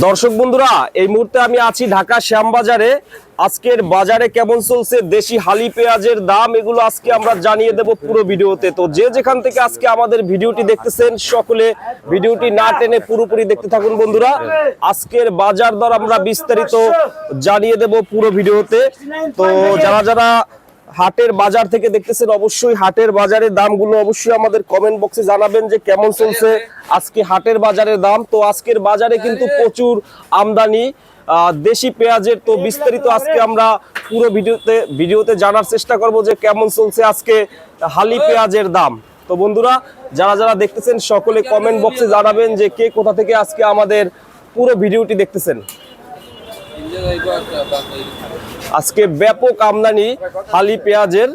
দর্শক বন্ধুরা, এই মুহূর্তে আমি আছি ঢাকা শ্যামবাজারে। আজকের বাজারে কেমন চলছে দেশি হালি পেঁয়াজের দাম, এগুলো আজকে আমরা জানিয়ে দেব পুরো ভিডিওতে। তো যে যেখান থেকে আজকে আমাদের ভিডিওটি দেখতেছেন সকলে ভিডিওটি না টেনে পুরোপুরি দেখতে থাকুন বন্ধুরা। আজকের বাজার দর আমরা বিস্তারিত জানিয়ে দেব পুরো ভিডিওতে। তো যারা যারা হাটের বাজার থেকে দেখতেছেন অবশ্যই হাটের বাজারের দামগুলো অবশ্যই আমাদের কমেন্ট বক্সে জানাবেন যে কেমন চলছে আজকে হাটের বাজারের দাম। তো আজকের বাজারে কিন্তু প্রচুর আমদানি দেশি পেঁয়াজের। তো বিস্তারিত আজকে আমরা পুরো ভিডিওতে জানার চেষ্টা করব যে কেমন চলছে আজকে হালি পেঁয়াজের দাম। তো বন্ধুরা, যারা যারা দেখতেছেন সকলে কমেন্ট বক্সে জানাবেন যে কে কোথা থেকে আজকে আমাদের পুরো ভিডিওটি দেখতেছেন। আজকে ব্যাপক আমদানি হালি পেঁয়াজের।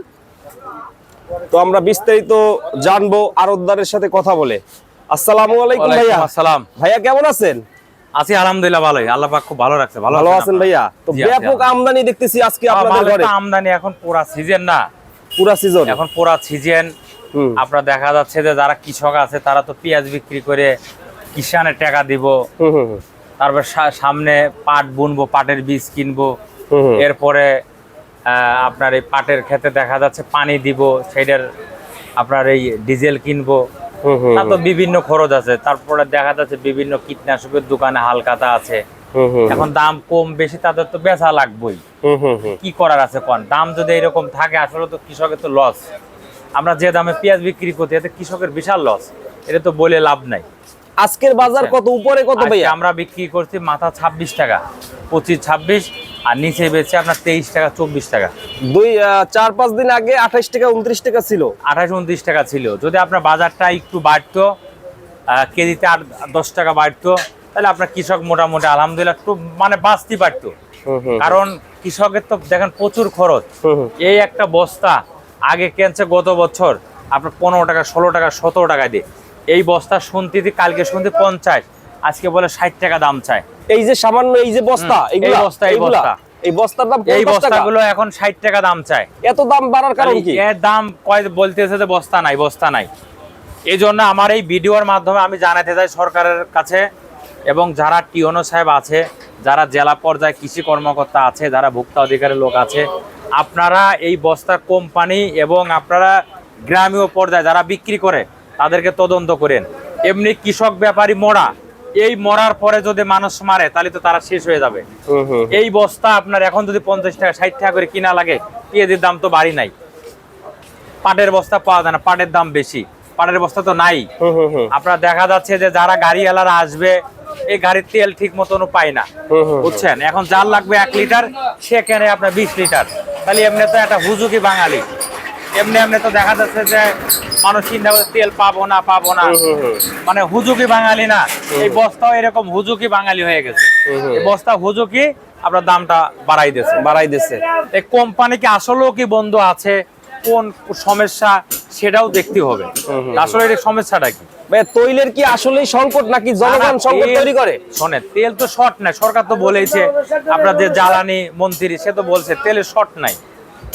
তো আমরা বিস্তারিত জানবো আড়তদারের সাথে কথা বলে। আসসালামু আলাইকুম ভাইয়া। আসসালাম ভাইয়া, কেমন আছেন? আছি আলহামদুলিল্লাহ, ভালোই, আল্লাহ পাক খুব ভালো রাখছে। ভালো আছেন ভাইয়া? তো ব্যাপক আমদানি দেখতেছি আজকে আপনাদের ঘরে। আমদানি এখন পুরা সিজন না, পুরা সিজন এখন পুরা সিজন। আপনারা দেখা যাচ্ছে যে যারা কৃষক আছে তারা তো পেঁয়াজ বিক্রি করে কিষানের টাকা দিব, তারপর সামনে পাট বুনবো, পাটের বীজ কিনবো, এরপরে আপনার এই পাটের ক্ষেতে দেখা যাচ্ছে পানি দিব, সেটার আপনার এই ডিজেল কিনবো, তা তো বিভিন্ন খরচ আছে। তারপরে দেখা যাচ্ছে বিভিন্ন কীটনাশকের দোকানে হালকাতা আছে। এখন দাম কম বেশি তাদের তো বেচা লাগবেই, কি করার আছে কোন? দাম যদি এরকম থাকে আসলে তো কৃষকের তো লস। আমরা যে দামে পেঁয়াজ বিক্রি করতে এতে কৃষকের বিশাল লস, এটা তো বলে লাভ নাই। আজকের বাজার কত, উপরে কত ভাইয়া? আমরা বিক্রি করছি মাথা 26 টাকা, 25-26, আর নিচে বেচে আপনার 23 টাকা 24 টাকা। 4-5 দিন আগে 28 টাকা 29 টাকা ছিল, 28-29 টাকা ছিল। যদি আপনার বাজারটা একটু বাড়তো, কেজিতে 8-10 টাকা বাড়তো, তাহলে আপনার কৃষক মোটামুটি আলহামদুলিল্লাহ একটু মানে বাঁচতে পারতো। কারণ কৃষকের তো দেখেন প্রচুর খরচ। এই একটা বস্তা আগে কেনছে গত বছর আপনার 15 টাকা 16 টাকা 17 টাকা দিয়ে, এই বস্তা শুনতে কালকে শুনতে 50, আজকে বলে 60 টাকা দাম চায়। এই যে সামান্য এই যে বস্তা, এই বস্তার দাম, এই বস্তাগুলো এখন 60 টাকা দাম চায়। এত দাম বাড়ার কারণ কি? এর দাম কয় বলতেছে যে বস্তা নাই। এই জন্য আমার এই ভিডিওর মাধ্যমে আমি জানাতে চাই সরকারের কাছে, এবং যারা টিওনো সাহেব আছে, যারা জেলা পর্যায়ে কৃষি কর্মকর্তা আছে, যারা ভোক্তা অধিকারের লোক আছে, আপনারা এই বস্তা কোম্পানি এবং আপনারা গ্রামীয় পর্যায়ে যারা বিক্রি করে তাদেরকে তদন্ত করেন। এমনি কৃষক ব্যাপারী এই মরার পরে যদি মানুষ মারে তাহলে তো তারা শেষ হয়ে যাবে। এই বস্তা আপনার এখন যদি 50 টাকা 60 টাকা করে কিনা লাগে, পেঁয়াজের দাম তো বাড়ি নাই। পাটের বস্তা পাওয়া যায় না, পাটের দাম বেশি, পাটের বস্তা তো নাই। আপনার দেখা যাচ্ছে যে যারা গাড়িওয়ালারা আসবে, এই গাড়ির তেল ঠিক মতন পায় না, বুঝছেন? এখন যার লাগবে 1 লিটার সে কেনে আপনার 20 লিটার, তাহলে এমনি তো একটা হুজুকি বাঙালি। এমনি তো দেখা যাচ্ছে যে মানুষ চিন্তা করে তেল পাবো না, মানে হুজুকি বাঙালি না। এই বস্তাও এরকম হুজুকি বাঙালি হয়ে গেছে। এই বস্তা হুজুকি আপনার দামটা বাড়াই দিয়েছে। এই কোম্পানি কি আসলেও কি বন্ধ আছে, কোন সমস্যা সেটাও দেখতে হবে। আসলে এর সমস্যাটা কি? তৈলের কি আসলেই সংকট নাকি জনগণ সংকট তৈরি করে? শোনেন, তেল তো শর্ট নাই, সরকার তো বলেছে, আপনার যে জ্বালানি মন্ত্রী সে তো বলছে তেলের শর্ট নাই।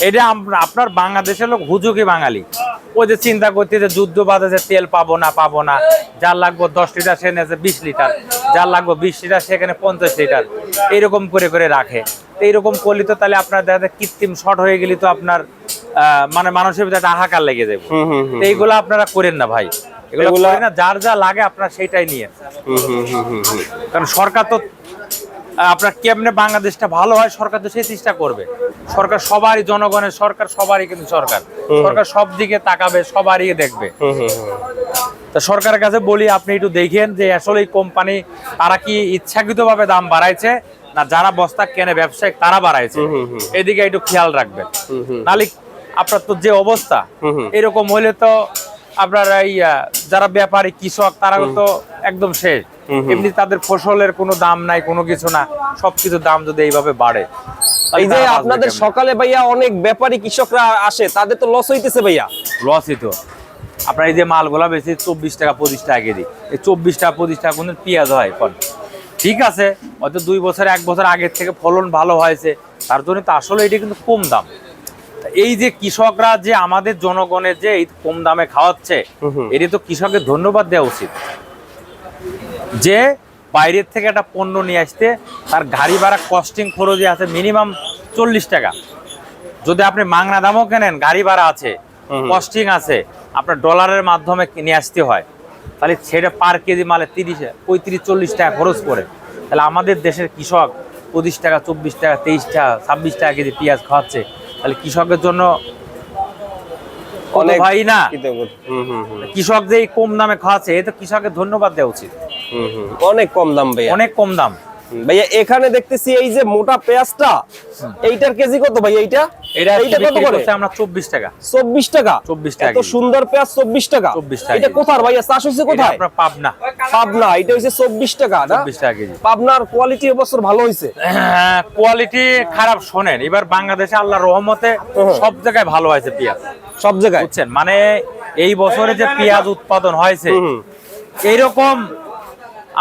এটা আপনার বাংলাদেশের লোক হুজুকি বাঙালি, ওই যে চিন্তা করতে যে যুদ্ধ বাঁধেছে তেল পাবো না, যার লাগবে 10 লিটার সে নেছে 20 লিটার, যার লাগবে 20 লিটার সেখানে 50 লিটার, এইরকম করে রাখে। এইরকম করলে তো তাহলে আপনার দেখা কৃত্রিম শর্ট হয়ে গেলে তো আপনার মানে মানুষের ভিতরে একটা হাহাকার লেগে যাবে। এইগুলো আপনারা করেন না ভাই, এগুলো করেন না। যার যা লাগে আপনার সেইটাই নিয়ে, কারণ সরকার তো আপনার কেমনে বাংলাদেশটা ভালো হয় সরকার তো সেই চেষ্টা করবে। সরকার সবারই জনগণের সরকার, সবারই কিন্তু সরকার সব দিকে তাকাবে, সবারই দেখবে। তা সরকারের কাছে বলি আপনি একটু দেখেন যে আসলে এই কোম্পানি তারা কি ইচ্ছাকৃতভাবে দাম বাড়াইছে না যারা বস্তা কেনে ব্যবসায়িক তারা বাড়াইছে, এদিকে একটু খেয়াল রাখবেন। নাহলে আপনার তো যে অবস্থা এরকম হলে তো আপনার এই যারা ব্যাপারী কৃষক তারা তো একদম শেষ। এমনি তাদের ফসলের কোনো দাম নাই, কোনো কিছু না, সবকিছুর দাম যদি এইভাবে বাড়ে। এই যে আপনাদের সকালে ভাইয়া অনেক ব্যাপারী কৃষকরা আসে, তাদের তো লস হইতেছে ভাইয়া। লসই তো। আপনার এই যে মালগুলা বেশি 24 টাকা 25 টাকা কেজি, এই 24 টাকা 25 টাকা কোন পেঁয়াজ হয় কোন? ঠিক আছে, হয়তো 2 বছর 1 বছর আগের থেকে ফলন ভালো হয়েছে, তার জন্য তো আসলে এটা কিন্তু কম দাম। এই যে কৃষকরা যে আমাদের জনগণের যে এই কম দামে খাওয়াচ্ছে, এটি তো কৃষকের ধন্যবাদ দেওয়া উচিত। যে বাইরের থেকে একটা পণ্য নিয়ে আসতে তার গাড়ি ভাড়া কস্টিং খরচই আছে মিনিমাম 40 টাকা। যদি আপনি মাংনা দামও কেনেন, গাড়ি ভাড়া আছে, কস্টিং আছে, আপনার ডলারের মাধ্যমে নিয়ে আসতে হয়, তাহলে সেটা পার কেজি মালে 35-40 টাকা খরচ করে। তাহলে আমাদের দেশের কৃষক 25 টাকা, 24 টাকা, 23 টাকা, 26 টাকা কেজি পেঁয়াজ খাওয়াচ্ছে, তাহলে কৃষকের জন্য অনেক ভাই না, হুম। কৃষক যে এই কম দামে খাওয়াচ্ছে, এ তো কৃষকের ধন্যবাদ দেওয়া উচিত। অনেক কম দাম ভাইয়া, অনেক কম দাম ভাইয়া। এখানে দেখতেছি এই যে মোটা পেঁয়াজটা, এইটার কেজি কত ভাই? এইটা কত করে? আমরা 24 টাকা। 24 টাকা? 24 টাকা এত সুন্দর পেঁয়াজ 24 টাকা? 24 টাকা। এটা কোথায় ভাইয়া চাষ হইছে? কোথায়? আপনার পাবনা। পাবনা। এটা হইছে 24 টাকা না? 24 টাকা কেজি। পাবনার কোয়ালিটি এবছর ভালো হইছে? কোয়ালিটি খারাপ শোনেন, এবার বাংলাদেশে আল্লাহর রহমতে সব জায়গায় ভালো হয়েছে পেঁয়াজ, সব জায়গায় বুঝছেন? মানে এই বছরে যে পেঁয়াজ উৎপাদন হয়েছে এইরকম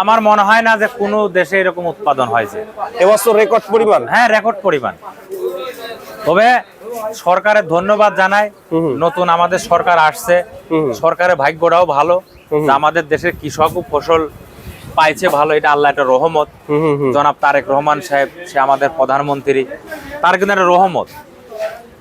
আমার মনে হয় না যে কোনো দেশে এরকম উৎপাদন হয়েছে এবছর রেকর্ড পরিমাণ। হ্যাঁ, রেকর্ড পরিমাণ। তবে সরকারের ধন্যবাদ জানাই, নতুন আমাদের সরকার আসছে, সরকারের ভাগ্যটাও ভালো, যে আমাদের দেশের কৃষকও ফসল পাইছে ভালো, এটা আল্লাহ একটা রহমত। জনাব তারেক রহমান সাহেব, সে আমাদের প্রধানমন্ত্রী, তার কিন্তু একটা রহমত।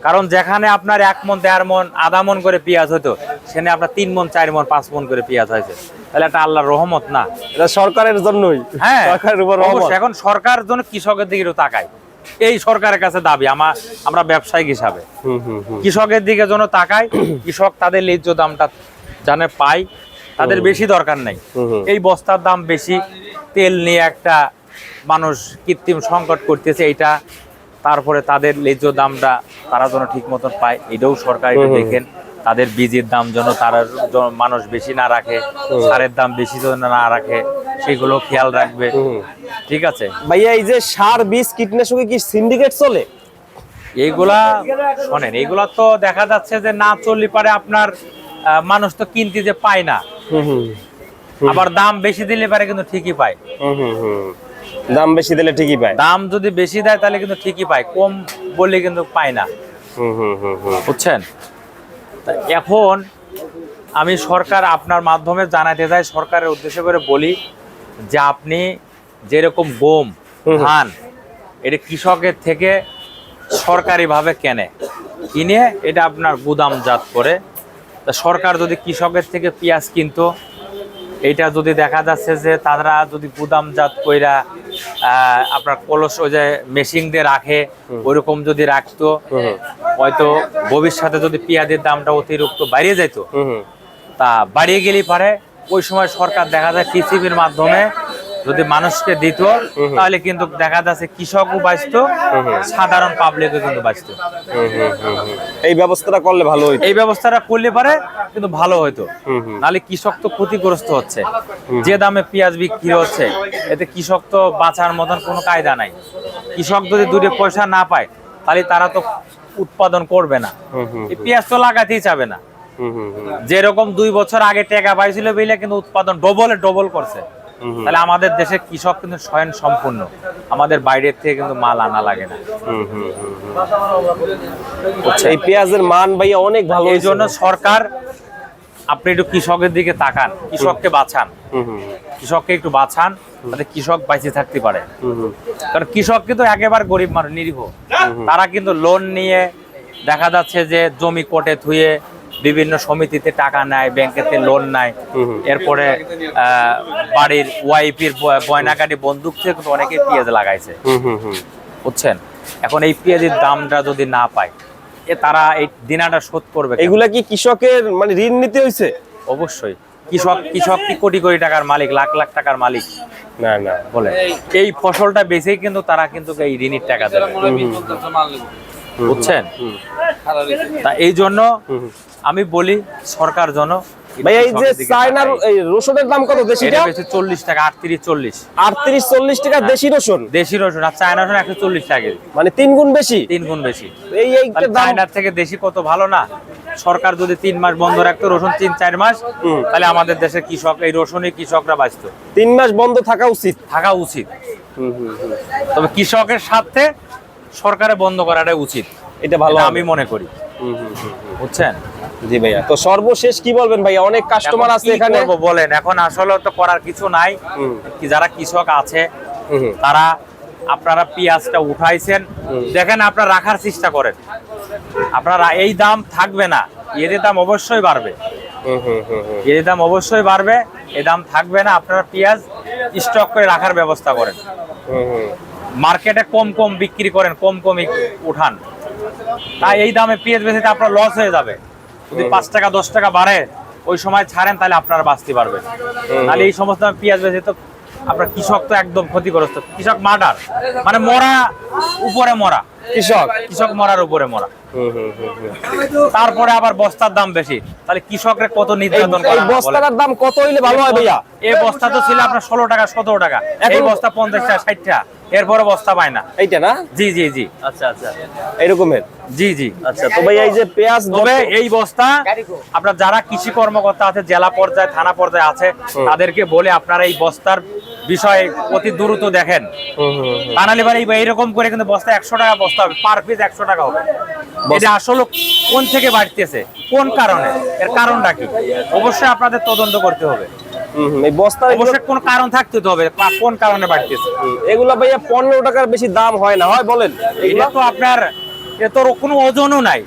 কারণ যেখানে আপনার 1 মণ, 1.5 মণ, আধা মণ করে পেঁয়াজ হতো, সেখানে আপনার 3 মণ, 4 মণ, 5 মণ করে পেঁয়াজ হয়েছে, তাহলে একটা আল্লাহর রহমত না? এটা সরকারের জন্যই। হ্যাঁ, সরকারের উপর রহমত। অবশ্যই। এখন সরকার জন্য কৃষকের দিকে একটু তাকায়, এই সরকারের কাছে দাবি আমরা ব্যবসায়িক হিসাবে কৃষকের দিকে যেন তাকায়, কৃষক তাদের ন্যায্য দামটা জানে পায়, তাদের বেশি দরকার নেই। এই বস্তার দাম বেশি, তেল নিয়ে একটা মানুষ কৃত্রিম সংকট করতেছে, এইটা তারপরে তাদের ন্যায্য দামটা তারা যেন ঠিক মতন পায়, এটাও সরকার একটু দেখেন। তাদের বীজের দাম যেন তারা মানুষ বেশি না রাখে, সারের দাম বেশি যেন না রাখে, সেগুলো খেয়াল রাখবে। ঠিক আছে ভাইয়া, এই যে সার, বীজ, কীটনাশকে কি সিন্ডিকেট চলে? এইগুলা শোনেন, এইগুলা তো দেখা যাচ্ছে যে না চললে পারে আপনার মানুষ তো কিনতে যে পায় না, আবার দাম বেশি দিলে পারে কিন্তু ঠিকই পায়। দাম বেশি দিলে ঠিকই পায়। দাম যদি বেশি দেয় তাহলে কিন্তু ঠিকই পায়, কম বললে কিন্তু পায় না, বুঝছেন? এখন আমি সরকার আপনার মাধ্যমে জানাতে চাই, সরকারের উদ্দেশ্য করে বলি যে আপনি যেরকম গম, ধান, এটা কৃষকের থেকে সরকারিভাবে কিনে এটা আপনার গুদামজাত করে, তা সরকার যদি কৃষকের থেকে পেঁয়াজ কিনতো, এইটা যদি দেখা যাচ্ছে যে তারা যদি গুদামজাত কইরা আপনার কলস, ওই যে মেশিন দিয়ে রাখে, ওইরকম যদি রাখতো, হয়তো ভবিষ্যতে যদি পেঁয়াজের দামটা অতিরিক্ত বাড়িয়ে যেত, তা বাড়িয়ে গেলে পারে ওই সময় সরকার দেখা যায় টিসিবির মাধ্যমে যদি মানুষকে দিত, তাহলে কিন্তু দেখা যাচ্ছে কৃষকও বাঁচতো, সাধারণ পাবলিকও কিন্তু বাঁচতো। এই ব্যবস্থাটা করলে ভালো হইতো। এই ব্যবস্থাটা করলে পারে কিন্তু ভালো হইতো, নাহলে কৃষক তো ক্ষতিগ্রস্ত হচ্ছে। যে দামে পেঁয়াজ বিক্রি হচ্ছে, এতে কৃষক তো বাঁচার মতন কোনো কায়দা নাই। কৃষক যদি 2 পয়সা না পায়, তাহলে তারা তো উৎপাদন করবে না, এই পেঁয়াজ তো লাগাতেই চাবে না। যেরকম 2 বছর আগে টাকা পাইছিল বলে কিন্তু উৎপাদন ডবল করছে। তাহলে আমাদের দেশের কৃষক কিন্তু স্বয়ং সম্পূর্ণ, আমাদের বাইরের থেকে কিন্তু মাল আনা লাগে না। এই পেঁয়াজের মান ভাইয়া অনেক ভালো। এই জন্য সরকার আপনি একটু কৃষকের দিকে তাকান, কৃষককে বাঁচান, কৃষককে একটু বাঁচান, যাতে কৃষক বেঁচে থাকতে পারে। কারণ কৃষক কিন্তু একেবারে গরিব মানুষ, নিরীহ, তারা কিন্তু লোন নিয়ে দেখা যাচ্ছে যে জমি কোটে থুয়ে বিভিন্ন সমিতিতে টাকা নেয়, ব্যাংকেতে লোন নেয়, এরপরে বাড়ির ওয়াইফের গয়নাকাটি বন্দুক থেকে কিন্তু অনেকে পেঁয়াজ লাগাইছে, বুঝছেন? এখন এই পেঁয়াজের দামটা যদি না পায়, তারা এই দিনাটা শোধ করবে। এগুলা কি কৃষকের মানে ঋণ নিতে হইছে? অবশ্যই। কৃষক কি কোটি কোটি টাকার মালিক, লাখ লাখ টাকার মালিক না বলে, এই ফসলটা বেচেই কিন্তু তারা কিন্তু এই ঋণের টাকা দেবে, বুঝছেন? তা এই জন্য আমি বলি সরকার জন্য ভাই, এই যে চায়নার এই রসুনের দাম কত দেশিটা? 40 টাকা, 38-40 38-40 টাকা দেশি রসুন। দেশি রসুন আর চায়না রসুন 140 টাকা, মানে 3 গুণ বেশি। 3 গুণ বেশি। এইটা দাম চায়নার থেকে দেশি কত ভালো না? সরকার যদি 3 মাস বন্ধ রাখতো রসুন, 3-4 মাস, তাহলে আমাদের দেশের কৃষক, এই রসুনই কৃষকরা বাঁচতো। 3 মাস বন্ধ থাকা উচিত। তবে কৃষকের সাথে সরকারে বন্ধ করাটাই উচিত, এটা ভালো আমি মনে করি, বুঝছেন? জি ভাইয়া, তো সর্বশেষ কি বলবেন ভাইয়া? অনেক কাস্টমার আছে এখানে, বলেন এখন আসলে তো করার কিছু নাই। যারা কৃষক আছে তারা, আপনারা পেঁয়াজটা উঠাইছেন, দেখেন আপনারা রাখার চেষ্টা করেন। আপনারা এই দাম থাকবে না, এর দাম অবশ্যই বাড়বে, এর দাম অবশ্যই বাড়বে, এই দাম থাকবে না। আপনারা পেঁয়াজ স্টক করে রাখার ব্যবস্থা করেন, মার্কেটে কম কম বিক্রি করেন, কম কম উঠান। তাই এই দামে পেঁয়াজ বেচতে আপনার লস হয়ে যাবে। যদি 5 টাকা 10 টাকা বাড়ে ওই সময় ছাড়েন, তাহলে আপনারা বাঁচতে পারবেন। তাহলে এই সমস্ত পেঁয়াজ বেচে তো আপনার কৃষক তো একদম ক্ষতিগ্রস্ত। কৃষক মার্ডার, মানে মরা উপরে মরা, কৃষক মরার উপরে মরা। তারপরে আবার বস্তার দাম বেশি, তাহলে কৃষকরা কত নির্যাতন করে। বস্তার দাম কত হইলে ভালো হয় ভাইয়া? এই বস্তা তো ছিল আপনার 16 টাকা 17 টাকা, এই বস্তা 50 টাকা 60 টাকা, এরপরে বস্তা পায় না। এইটা না? জি জি জি, আচ্ছা আচ্ছা, এরকমের। জি জি। আচ্ছা, তো ভাই এই যে পেঁয়াজ, তবে এই বস্তা আপনার যারা কৃষি কর্মকর্তা আছে, জেলা পর্যায়ে থানা পর্যায়ে আছে, তাদেরকে বলে আপনারা এই বস্তার বিষয়ে অতি দ্রুত দেখেন। বানালি বাড়ি এইরকম করে কিন্তু বস্তা 100 টাকা বস্তা হবে, পার পিস 100 টাকা হবে। এটা আসলে কোন থেকে বাড়তেছে, কোন কারণে, এর কারণটা কি, অবশ্যই আপনাদের তদন্ত করতে হবে। এই বস্তার অবশ্যই কোন কারণ থাকতে হবে, কোন কারণে বাড়তেছে। এগুলা ভাইয়া 15 টাকার বেশি দাম হয় না, হয় বলেন? এটা তো আপনার, এ তো কোনো ওজনও নাই,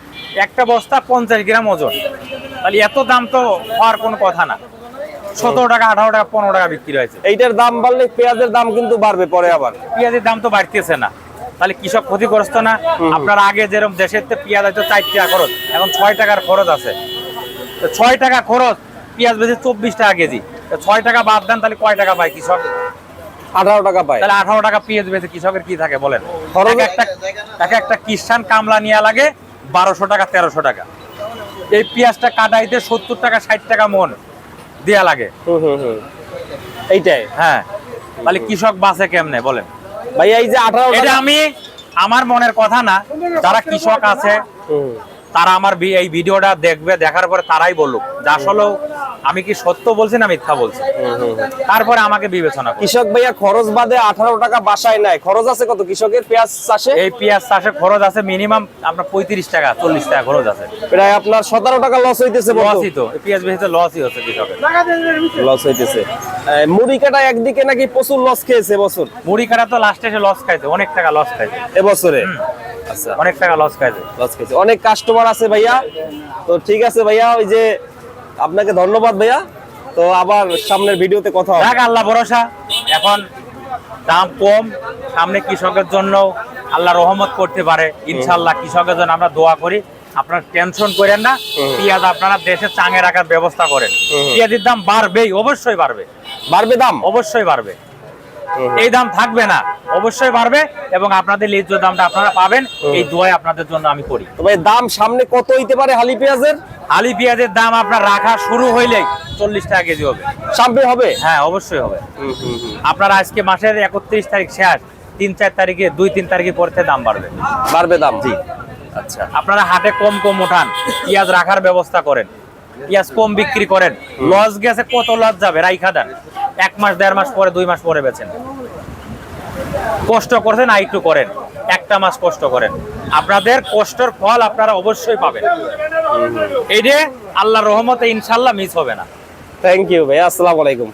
একটা বস্তা 50 গ্রাম ওজন, তাহলে এত দাম তো হওয়ার কোনো কথা না। 17 টাকা 18 টাকা 15 টাকা বিক্রি হয়েছে। এইটার দাম বাড়লে পেঁয়াজের দাম কিন্তু বাড়বে পরে আবার। পেঁয়াজের দাম তো বাড়তেছে না, তাহলে কৃষক ক্ষতিগ্রস্ত না? আপনার আগে যেরকম দেশের পেঁয়াজ হয়তো 4 টাকা খরচ, এখন 6 টাকার খরচ আছে। 6 টাকা খরচ, পেঁয়াজ বেশি 24 টাকা কেজি, 6 টাকা বাদ দেন, তাহলে কয় টাকা পায় কৃষক? 18 টাকা পায়। তাহলে 18 টাকা পেঁয়াজ বেশি কৃষকের কি থাকে বলেন? একটা কিষান কামলা নিয়ে লাগে 1200 টাকা 1300 টাকা। এই পেঁয়াজটা কাটাইতে 70 টাকা 60 টাকা মন দেয়া লাগে। এইটাই, হ্যাঁ, তাহলে কৃষক বাঁচে কেমনে বলেন ভাই? এই যে 18 এটা আমি আমার মনের কথা না, যারা কৃষক আছে তারা আমার এই ভিডিওটা দেখবে, দেখার পরে তারাই বলুক যে আসলে আমি কি সত্য বলছি না মিথ্যা বলছি, তারপরে আমাকে বিবেচনা করুন। কৃষক ভাইয়া খরচ বাদে 18 টাকা বাসায় নাই, খরচ আছে কত কৃষকের পেঁয়াজ চাষে? এই পেঁয়াজ চাষে খরচ আছে মিনিমাম আপনার 35 টাকা 40 টাকা খরচ আছে, প্রায় আপনার 17 টাকা লস হইতেছে। লসই তো, পেঁয়াজ বেশি লসই হচ্ছে কৃষকের, লস হইতেছে। মুড়ি কাটা একদিকে নাকি প্রচুর লস খেয়েছে এবছর। মুড়ি কাটা তো লাস্টে এসে লস খাইছে, অনেক টাকা লস খাইছে এবছরে। আচ্ছা, অনেক টাকা লস খাইছে, লস খেয়েছে। অনেক কাস্টমার আছে ভাইয়া। তো ঠিক আছে ভাইয়া, ওই যে আপনাকে ধন্যবাদ ভাইয়া। তো আবার সামনের ভিডিওতে কথা হবে। দেখ আল্লাহ ভরসা, এখন দাম কম, সামনে কৃষকের জন্য আল্লাহ রহমত করতে পারে ইনশাআল্লাহ। কৃষকের জন্য আমরা দোয়া করি, আপনারা টেনশন করেন না। পেঁয়াজ আপনারা দেশে চাঙে রাখার ব্যবস্থা করেন। পেঁয়াজের দাম বাড়বেই, অবশ্যই বাড়বে, বাড়বে দাম, অবশ্যই বাড়বে, এই দাম থাকবে না, অবশ্যই বাড়বে, এবং আপনাদের ন্যায্য দামটা আপনারা পাবেন, এই দোয়াই আপনাদের জন্য আমি করি। তবে দাম সামনে কত হইতে পারে হালি পেঁয়াজের? হালি পেঁয়াজের দাম আপনার রাখা শুরু হইলেই 40 টাকা কেজি হবে, সামনে হবে। হ্যাঁ অবশ্যই হবে। আপনার আজকে মাসের 31 তারিখ শেষ, 3-4 তারিখে 2-3 তারিখের পর থেকে দাম বাড়বে, বাড়বে দাম। জি। আচ্ছা, আপনারা হাটে কম কম ওঠান, পেঁয়াজ রাখার ব্যবস্থা করেন, পেঁয়াজ কম বিক্রি করেন। লস গেছে, কত লস যাবে, রাইখা দেন, 1 মাস 1.5 মাস পরে 2 মাস পরে বেচেন। কষ্ট করছেন আর একটু করেন, 1টা মাস কষ্ট করেন, আপনাদের কষ্টের ফল আপনারা অবশ্যই পাবেন। এই যে আল্লাহর রহমতে ইনশাআল্লাহ মিস হবে না। থ্যাংক ইউ ভাই, আসসালামু আলাইকুম।